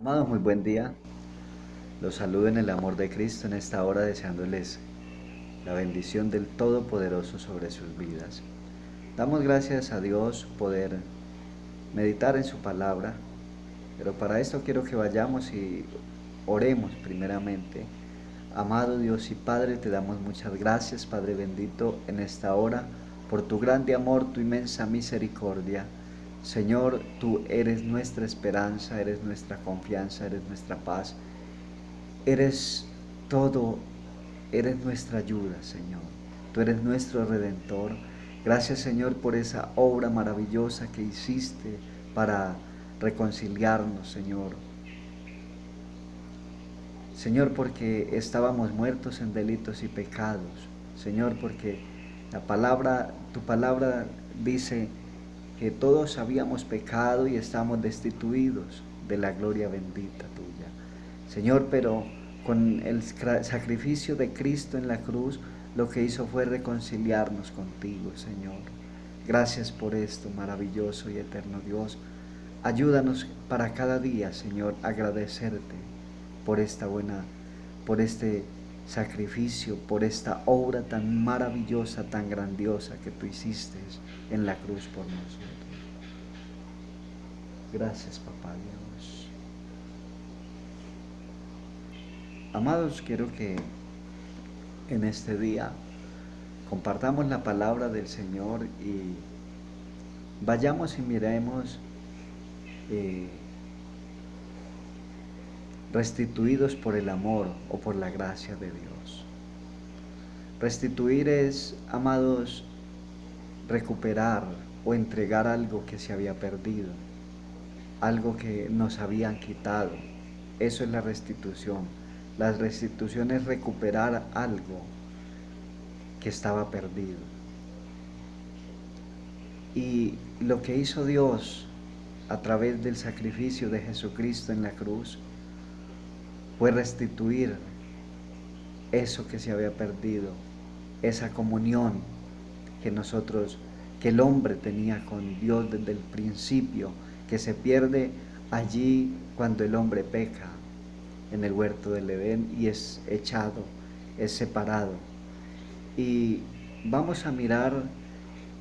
Amados, muy buen día. Los saludo en el amor de Cristo en esta hora, deseándoles la bendición del Todopoderoso sobre sus vidas. Damos gracias a Dios poder meditar en su palabra, pero para esto quiero que vayamos y oremos primeramente. Amado Dios y Padre, te damos muchas gracias, Padre bendito, en esta hora, por tu grande amor, tu inmensa misericordia. Señor, tú eres nuestra esperanza, eres nuestra confianza, eres nuestra paz. Eres todo, eres nuestra ayuda, Señor. Tú eres nuestro Redentor. Gracias, Señor, por esa obra maravillosa que hiciste para reconciliarnos, Señor. Señor, porque estábamos muertos en delitos y pecados. Señor, porque tu palabra dice que todos habíamos pecado y estamos destituidos de la gloria bendita tuya. Señor, pero con el sacrificio de Cristo en la cruz, lo que hizo fue reconciliarnos contigo, Señor. Gracias por esto, maravilloso y eterno Dios. Ayúdanos para cada día, Señor, agradecerte por este sacrificio, por esta obra tan maravillosa, tan grandiosa que tú hiciste en la cruz por nosotros. Gracias, Papá Dios. Amados, quiero que en este día compartamos la palabra del Señor y vayamos y miremos restituidos por el amor o por la gracia de Dios. Restituir es, amados, recuperar o entregar algo que se había perdido, algo que nos habían quitado. Eso es la restitución. La restitución es recuperar algo que estaba perdido. Y lo que hizo Dios a través del sacrificio de Jesucristo en la cruz fue restituir eso que se había perdido, esa comunión que el hombre tenía con Dios desde el principio, que se pierde allí cuando el hombre peca en el huerto del Edén y es echado, es separado. Y vamos a mirar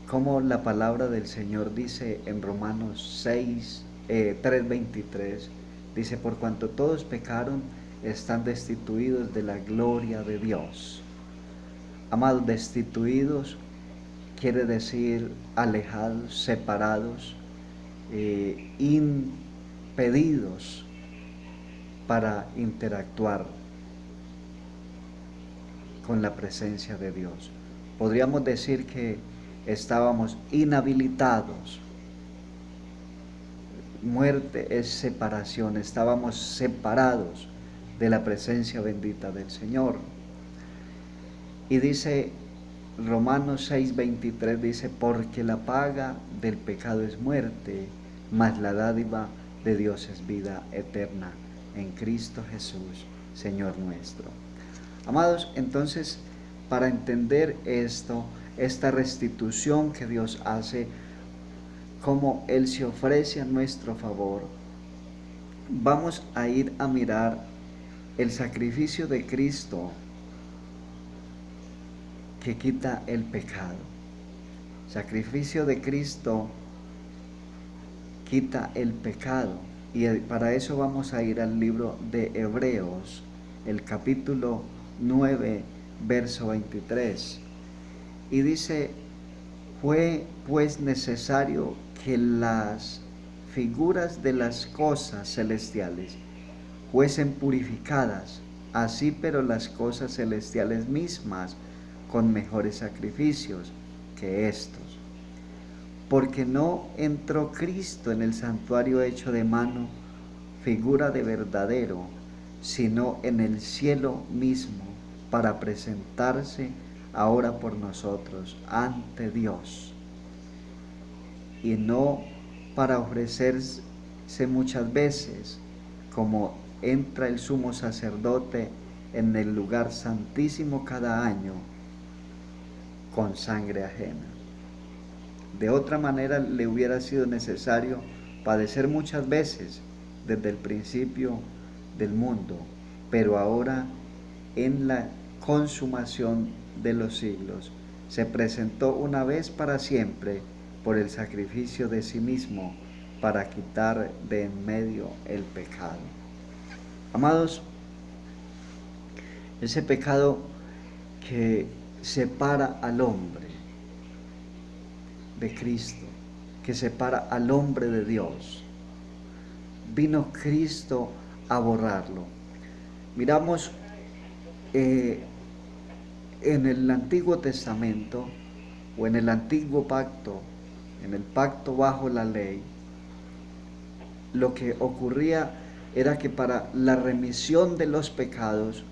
cómo la palabra del Señor dice en Romanos 3:23, dice: por cuanto todos pecaron, están destituidos de la gloria de Dios. Amados, destituidos quiere decir alejados, separados, impedidos para interactuar con la presencia de Dios. Podríamos decir que estábamos inhabilitados. Muerte es separación, estábamos separados de la presencia bendita del Señor. Y dice Romanos 6:23, dice: porque la paga del pecado es muerte, mas la dádiva de Dios es vida eterna en Cristo Jesús, Señor nuestro. Amados, entonces, para entender esto, esta restitución que Dios hace, como Él se ofrece a nuestro favor, vamos a ir a mirar el sacrificio de Cristo que quita el pecado. Sacrificio de Cristo quita el pecado. Y para eso vamos a ir al libro de Hebreos, el capítulo 9, verso 23. Y dice: fue pues necesario que las figuras de las cosas celestiales fuesen purificadas, así pero las cosas celestiales mismas con mejores sacrificios que estos. Porque no entró Cristo en el santuario hecho de mano, figura de verdadero, sino en el cielo mismo, para presentarse ahora por nosotros ante Dios, y no para ofrecerse muchas veces, como entra el sumo sacerdote en el lugar santísimo cada año con sangre ajena. De otra manera le hubiera sido necesario padecer muchas veces desde el principio del mundo, pero ahora en la consumación de los siglos, se presentó una vez para siempre por el sacrificio de sí mismo para quitar de en medio el pecado. Amados, ese pecado que separa al hombre de Cristo, que separa al hombre de Dios, vino Cristo a borrarlo. Miramos en el Antiguo Testamento o en el Antiguo Pacto, en el pacto bajo la ley, lo que ocurría era que para la remisión de los pecados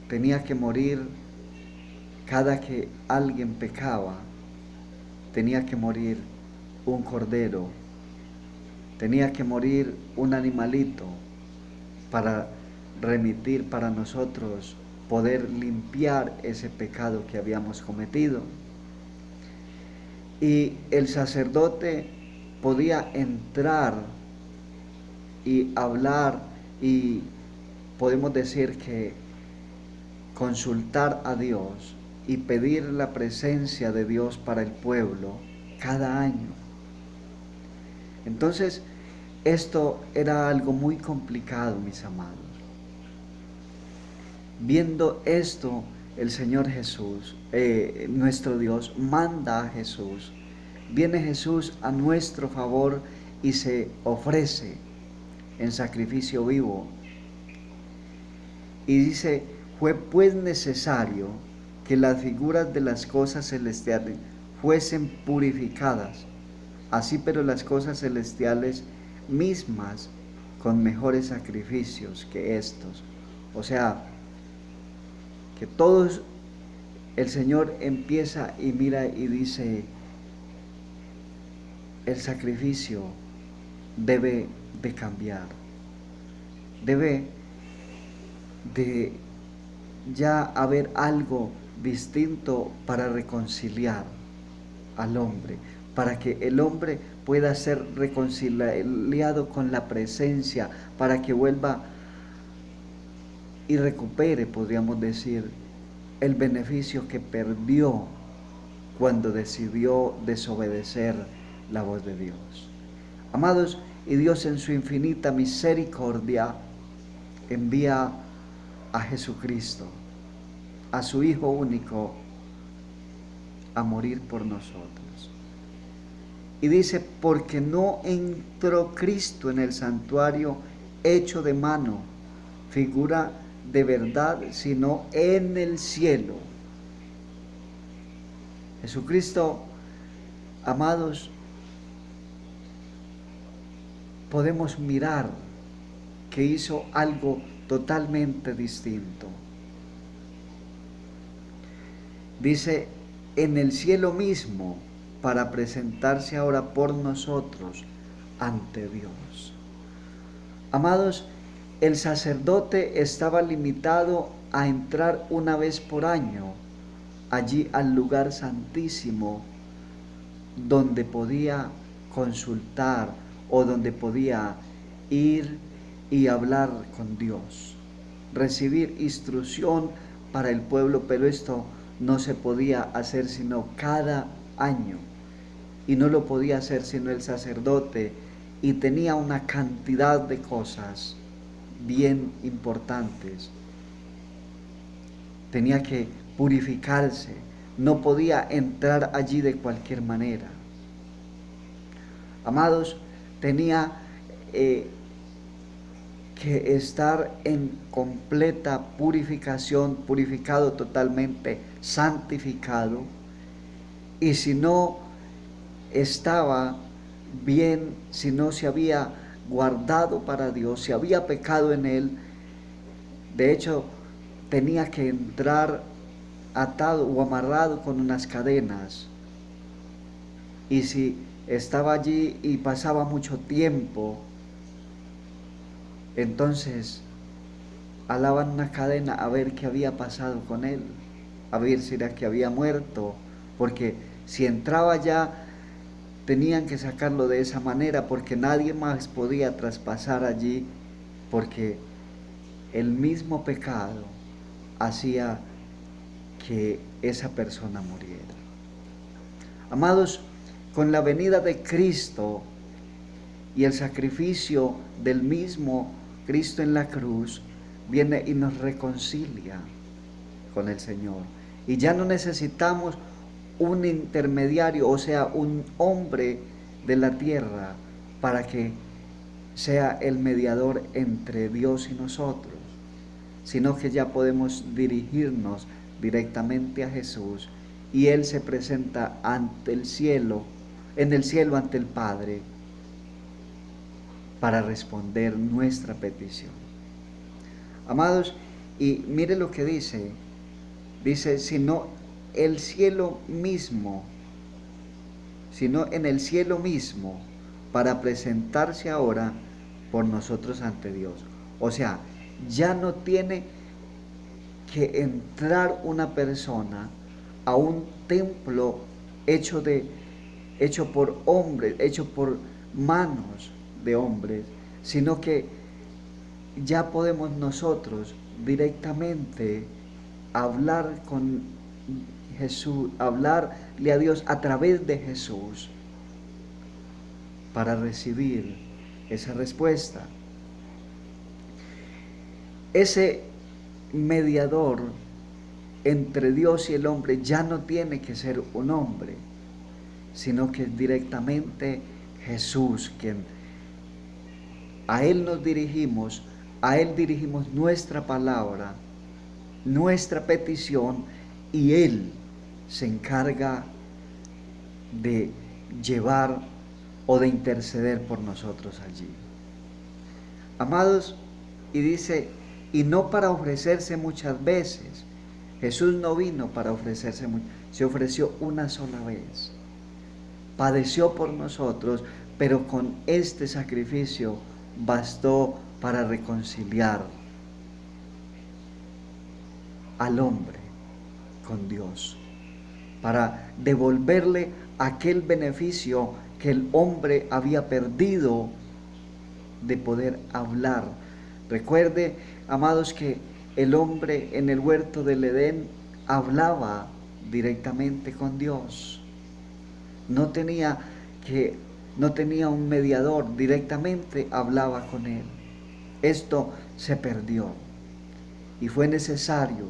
tenía que morir, cada que alguien pecaba, tenía que morir un cordero, tenía que morir un animalito para remitir, para nosotros poder limpiar ese pecado que habíamos cometido. Y el sacerdote podía entrar y hablar, y podemos decir que consultar a Dios y pedir la presencia de Dios para el pueblo cada año. Entonces, esto era algo muy complicado, mis amados. Viendo esto, el Señor Jesús, nuestro Dios, manda a Jesús. Viene Jesús a nuestro favor y se ofrece en sacrificio vivo. Y dice: fue pues necesario que las figuras de las cosas celestiales fuesen purificadas, así pero las cosas celestiales mismas con mejores sacrificios que estos. O sea, que todos, el Señor empieza y mira y dice: el sacrificio debe de cambiar, debe de ya haber algo distinto para reconciliar al hombre, para que el hombre pueda ser reconciliado con la presencia, para que vuelva y recupere, podríamos decir, el beneficio que perdió cuando decidió desobedecer la voz de Dios. Amados, y Dios en su infinita misericordia envía a Jesucristo, a su Hijo único, a morir por nosotros. Y dice: porque no entró Cristo en el santuario hecho de mano, figura de verdad, sino en el cielo. Jesucristo, amados, podemos mirar que hizo algo totalmente distinto. Dice: en el cielo mismo, para presentarse ahora por nosotros ante Dios. Amados, el sacerdote estaba limitado a entrar una vez por año allí al lugar santísimo, donde podía consultar o donde podía ir y hablar con Dios, recibir instrucción para el pueblo, pero esto no se podía hacer sino cada año, y no lo podía hacer sino el sacerdote, y tenía una cantidad de cosas bien importantes. Tenía que purificarse, no podía entrar allí de cualquier manera. Amados, tenía que estar en completa purificación, purificado totalmente, santificado, y si no estaba bien, si no se había guardado para Dios, si había pecado en él, de hecho tenía que entrar atado o amarrado con unas cadenas, y si estaba allí y pasaba mucho tiempo, entonces alaban una cadena a ver qué había pasado con él, a ver si era que había muerto, porque si entraba ya tenían que sacarlo de esa manera porque nadie más podía traspasar allí, porque el mismo pecado hacía que esa persona muriera. Amados, con la venida de Cristo y el sacrificio del mismo Cristo en la cruz, viene y nos reconcilia con el Señor. Y ya no necesitamos un intermediario, o sea, un hombre de la tierra para que sea el mediador entre Dios y nosotros, sino que ya podemos dirigirnos directamente a Jesús y Él se presenta ante el cielo, en el cielo ante el Padre, para responder nuestra petición. Amados, y mire lo que dice, sino el cielo mismo, sino en el cielo mismo, para presentarse ahora por nosotros ante Dios. O sea, ya no tiene que entrar una persona a un templo hecho por hombres, hecho por manos de hombres, sino que ya podemos nosotros directamente hablar con Jesús, hablarle a Dios a través de Jesús para recibir esa respuesta. Ese mediador entre Dios y el hombre ya no tiene que ser un hombre, sino que es directamente Jesús quien a Él nos dirigimos, a Él dirigimos nuestra palabra, nuestra petición, y Él se encarga de llevar o de interceder por nosotros allí. Amados, y dice, y no para ofrecerse muchas veces. Jesús no vino para ofrecerse muchas, se ofreció una sola vez. Padeció por nosotros, pero con este sacrificio bastó para reconciliar al hombre con Dios, para devolverle aquel beneficio que el hombre había perdido de poder hablar. Recuerde, amados, que el hombre en el huerto del Edén hablaba directamente con Dios. No tenía un mediador, directamente hablaba con Él. Esto se perdió y fue necesario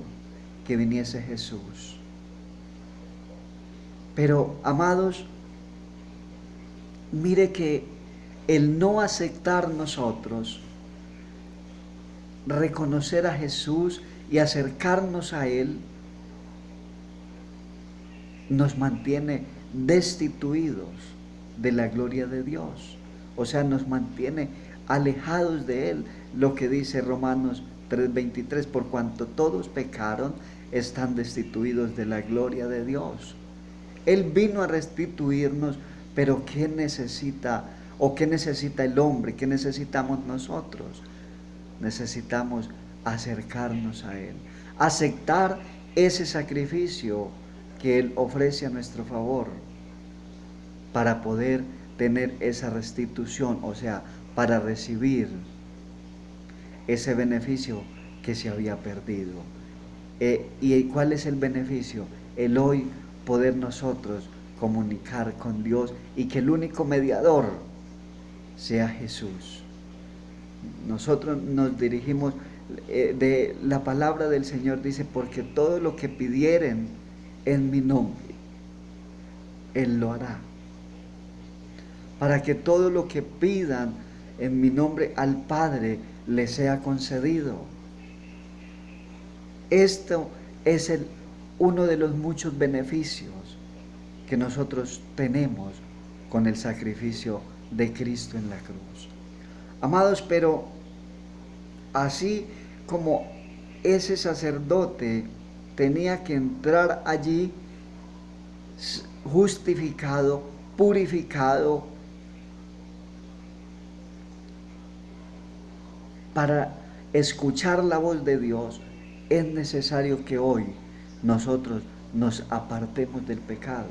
que viniese Jesús. Pero, amados, mire que el no aceptar nosotros, reconocer a Jesús y acercarnos a Él, nos mantiene destituidos de la gloria de Dios. O sea, nos mantiene alejados de Él. Lo que dice Romanos 3:23, por cuanto todos pecaron, están destituidos de la gloria de Dios. Él vino a restituirnos, pero ¿qué necesita el hombre? ¿Qué necesitamos nosotros? Necesitamos acercarnos a Él, aceptar ese sacrificio que Él ofrece a nuestro favor para poder tener esa restitución, o sea, para recibir ese beneficio que se había perdido. ¿Y cuál es el beneficio? El hoy poder nosotros comunicar con Dios y que el único mediador sea Jesús. Nosotros nos dirigimos, de la palabra del Señor dice, porque todo lo que pidieren en mi nombre, Él lo hará. Para que todo lo que pidan en mi nombre al Padre le sea concedido. Esto es uno de los muchos beneficios que nosotros tenemos con el sacrificio de Cristo en la cruz. Amados, pero así como ese sacerdote tenía que entrar allí justificado, purificado, para escuchar la voz de Dios, es necesario que hoy nosotros nos apartemos del pecado.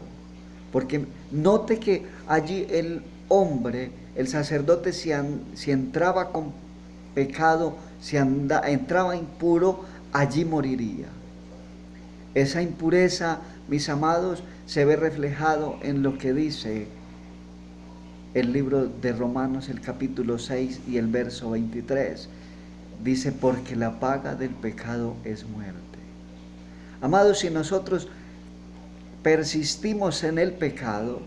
Porque note que allí el hombre, el sacerdote, si entraba con pecado, si entraba impuro, allí moriría. Esa impureza, mis amados, se ve reflejado en lo que dice el libro de Romanos, el capítulo 6 y el verso 23. Dice, porque la paga del pecado es muerte. Amados, si nosotros persistimos en el pecado,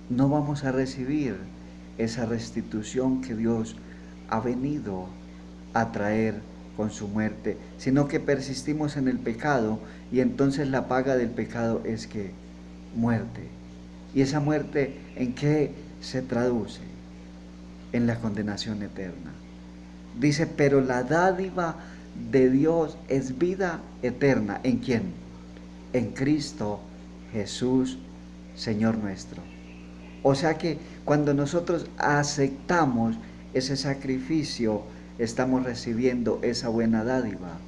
no vamos a recibir esa restitución que Dios ha venido a traer con su muerte, sino que persistimos en el pecado, y entonces la paga del pecado es que muerte. ¿Y esa muerte en qué se traduce? En la condenación eterna. Dice, pero la dádiva de Dios es vida eterna. ¿En quién? En Cristo Jesús, Señor nuestro. O sea que cuando nosotros aceptamos ese sacrificio, estamos recibiendo esa buena dádiva.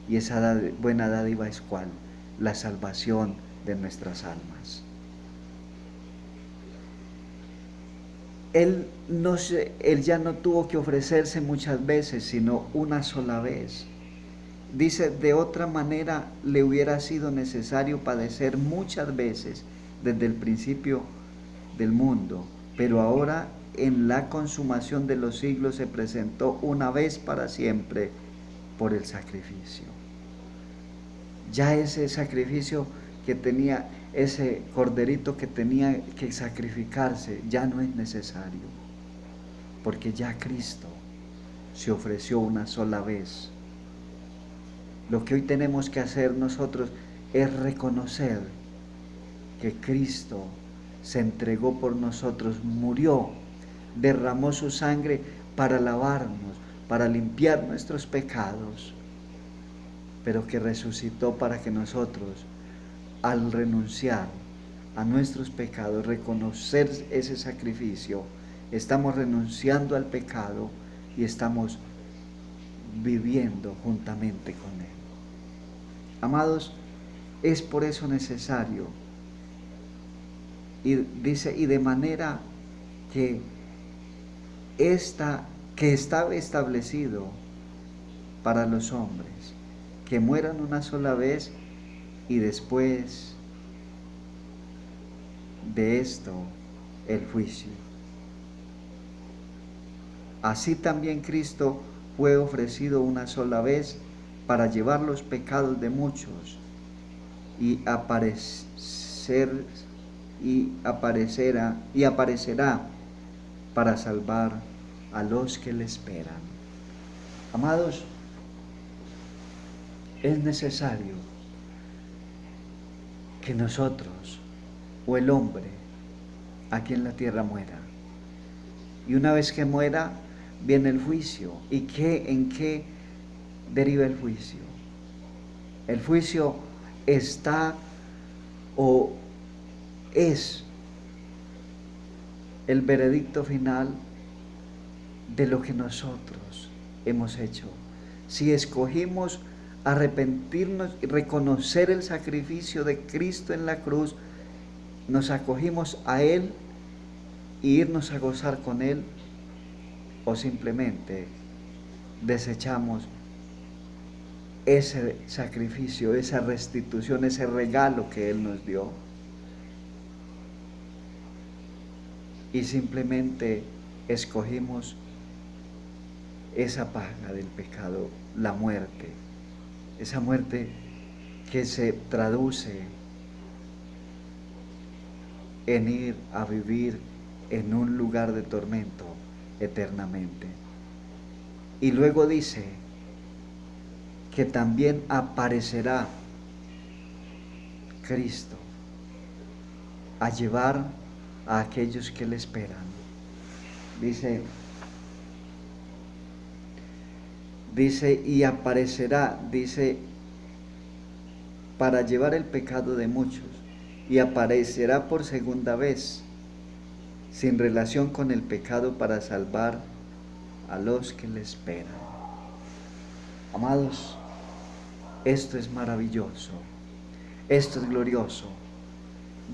Y esa buena dádiva es ¿cuál? La salvación de nuestras almas. Él ya no tuvo que ofrecerse muchas veces, sino una sola vez. Dice, de otra manera le hubiera sido necesario padecer muchas veces desde el principio del mundo, pero ahora en la consumación de los siglos se presentó una vez para siempre por el sacrificio. Ya ese sacrificio que tenía, ese corderito que tenía que sacrificarse, ya no es necesario, porque ya Cristo se ofreció una sola vez. Lo que hoy tenemos que hacer nosotros es reconocer que Cristo se entregó por nosotros, murió, derramó su sangre para lavarnos, para limpiar nuestros pecados, pero que resucitó para que nosotros, al renunciar a nuestros pecados, reconocer ese sacrificio, estamos renunciando al pecado y estamos viviendo juntamente con Él. Amados, es por eso necesario, y dice, y de manera que estaba establecido para los hombres, que mueran una sola vez y después de esto el juicio. Así también Cristo fue ofrecido una sola vez para llevar los pecados de muchos y aparecerá para salvar a los que le esperan. Amados, es necesario que nosotros o el hombre aquí en la tierra muera. Y una vez que muera, viene el juicio. ¿Y en qué deriva el juicio? El juicio está o es el veredicto final de lo que nosotros hemos hecho. Si escogimos arrepentirnos y reconocer el sacrificio de Cristo en la cruz, nos acogimos a Él e irnos a gozar con Él, o simplemente desechamos ese sacrificio, esa restitución, ese regalo que Él nos dio, y simplemente escogimos esa paga del pecado, la muerte, esa muerte que se traduce en ir a vivir en un lugar de tormento eternamente. Y luego dice que también aparecerá Cristo a llevar a aquellos que le esperan. Dice, y aparecerá, dice, para llevar el pecado de muchos, y aparecerá por segunda vez, sin relación con el pecado, para salvar a los que le esperan. Amados, esto es maravilloso. Esto es glorioso.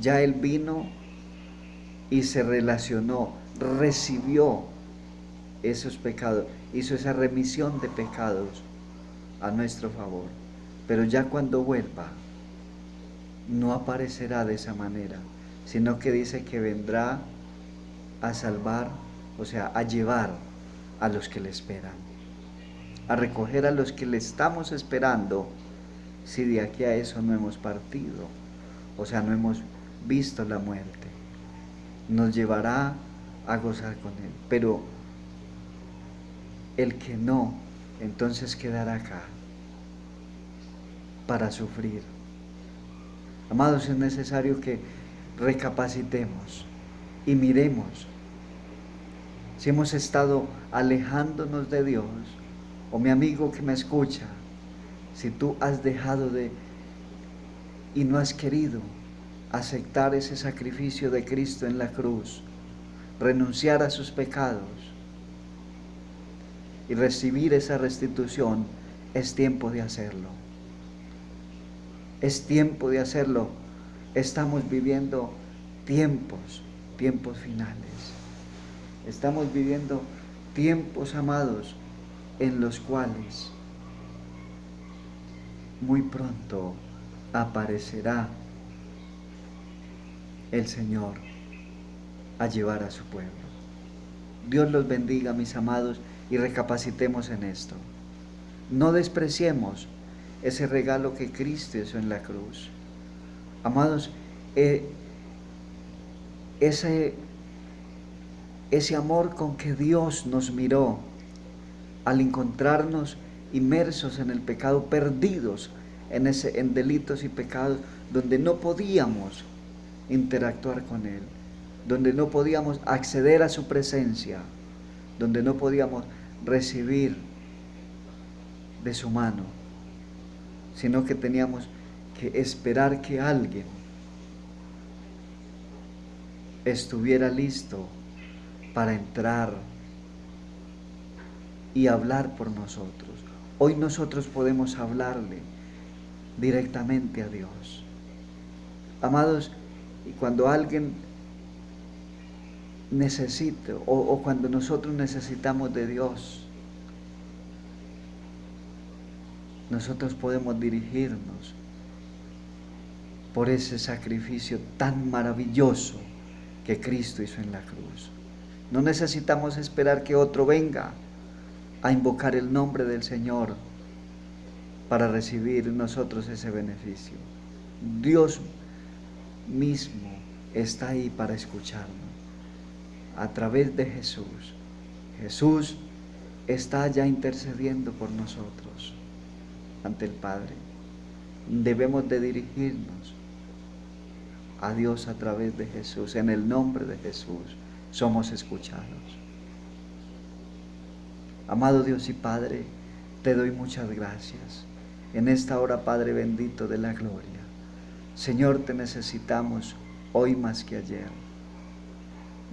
Ya Él vino y se relacionó, recibió esos pecados, hizo esa remisión de pecados a nuestro favor. Pero ya cuando vuelva, no aparecerá de esa manera, sino que dice que vendrá a salvar, o sea, a llevar a los que le esperan, a recoger a los que le estamos esperando, si de aquí a eso no hemos partido, o sea, no hemos visto la muerte. Nos llevará a gozar con Él, pero el que no, entonces quedará acá para sufrir. Amados, es necesario que recapacitemos y miremos si hemos estado alejándonos de Dios, o mi amigo que me escucha, si tú has dejado de y no has querido aceptar ese sacrificio de Cristo en la cruz, renunciar a sus pecados y recibir esa restitución, es tiempo de hacerlo. Es tiempo de hacerlo. Estamos viviendo tiempos finales. Estamos viviendo tiempos, amados, en los cuales muy pronto aparecerá el Señor a llevar a su pueblo. Dios los bendiga, mis amados, y recapacitemos en esto. No despreciemos ese regalo que Cristo hizo en la cruz. Amados, ese amor con que Dios nos miró al encontrarnos inmersos en el pecado, perdidos en delitos y pecados, donde no podíamos interactuar con Él, donde no podíamos acceder a su presencia, donde no podíamos recibir de su mano, sino que teníamos que esperar que alguien estuviera listo para entrar y hablar por nosotros. Hoy nosotros podemos hablarle directamente a Dios. Amados, y cuando alguien necesite, o cuando nosotros necesitamos de Dios, nosotros podemos dirigirnos por ese sacrificio tan maravilloso que Cristo hizo en la cruz. No necesitamos esperar que otro venga a invocar el nombre del Señor para recibir nosotros ese beneficio. Dios mismo está ahí para escucharnos a través de Jesús. Jesús está ya intercediendo por nosotros ante el Padre. Debemos de dirigirnos a Dios a través de Jesús. En el nombre de Jesús somos escuchados. Amado Dios y Padre, te doy muchas gracias en esta hora, Padre bendito de la gloria. Señor, te necesitamos hoy más que ayer.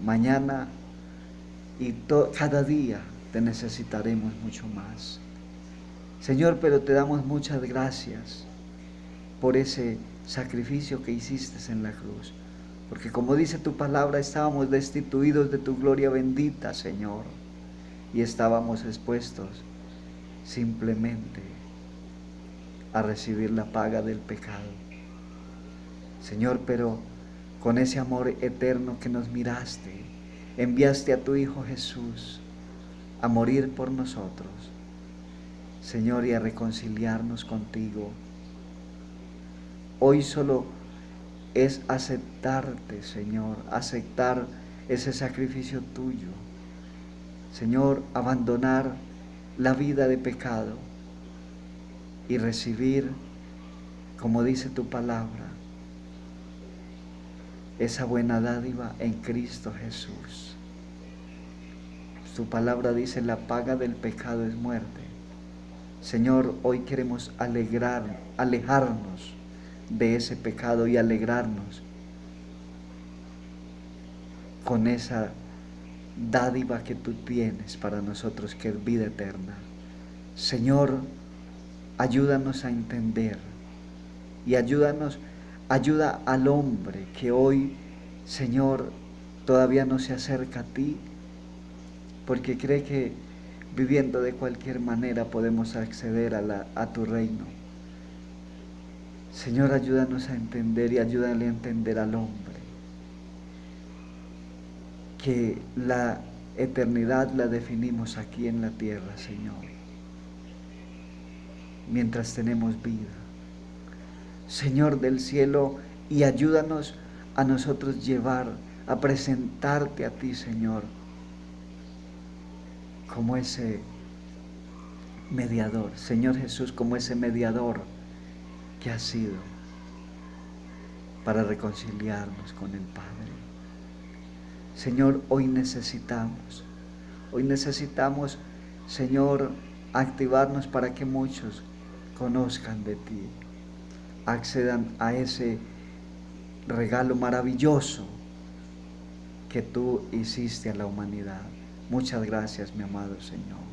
Mañana y cada día te necesitaremos mucho más. Señor, pero te damos muchas gracias por ese sacrificio que hiciste en la cruz. Porque como dice tu palabra, estábamos destituidos de tu gloria bendita, Señor. Y estábamos expuestos simplemente a recibir la paga del pecado. Señor, pero con ese amor eterno que nos miraste, enviaste a tu Hijo Jesús a morir por nosotros, Señor, y a reconciliarnos contigo. Hoy solo es aceptarte, Señor, aceptar ese sacrificio tuyo. Señor, abandonar la vida de pecado y recibir, como dice tu palabra, esa buena dádiva en Cristo Jesús. Tu palabra dice: la paga del pecado es muerte. Señor, hoy queremos alejarnos de ese pecado y alegrarnos con esa dádiva que tú tienes para nosotros, que es vida eterna. Señor, ayúdanos a entender y ayúdanos Ayuda al hombre que hoy, Señor, todavía no se acerca a ti, porque cree que viviendo de cualquier manera podemos acceder a tu reino. Señor, ayúdanos a entender y ayúdale a entender al hombre que la eternidad la definimos aquí en la tierra, Señor, mientras tenemos vida. Señor del cielo, y ayúdanos a nosotros llevar, a presentarte a ti, Señor, como ese mediador, Señor Jesús, como ese mediador que has sido para reconciliarnos con el Padre. Señor, hoy necesitamos, Señor, activarnos para que muchos conozcan de ti, accedan a ese regalo maravilloso que tú hiciste a la humanidad. Muchas gracias, mi amado Señor.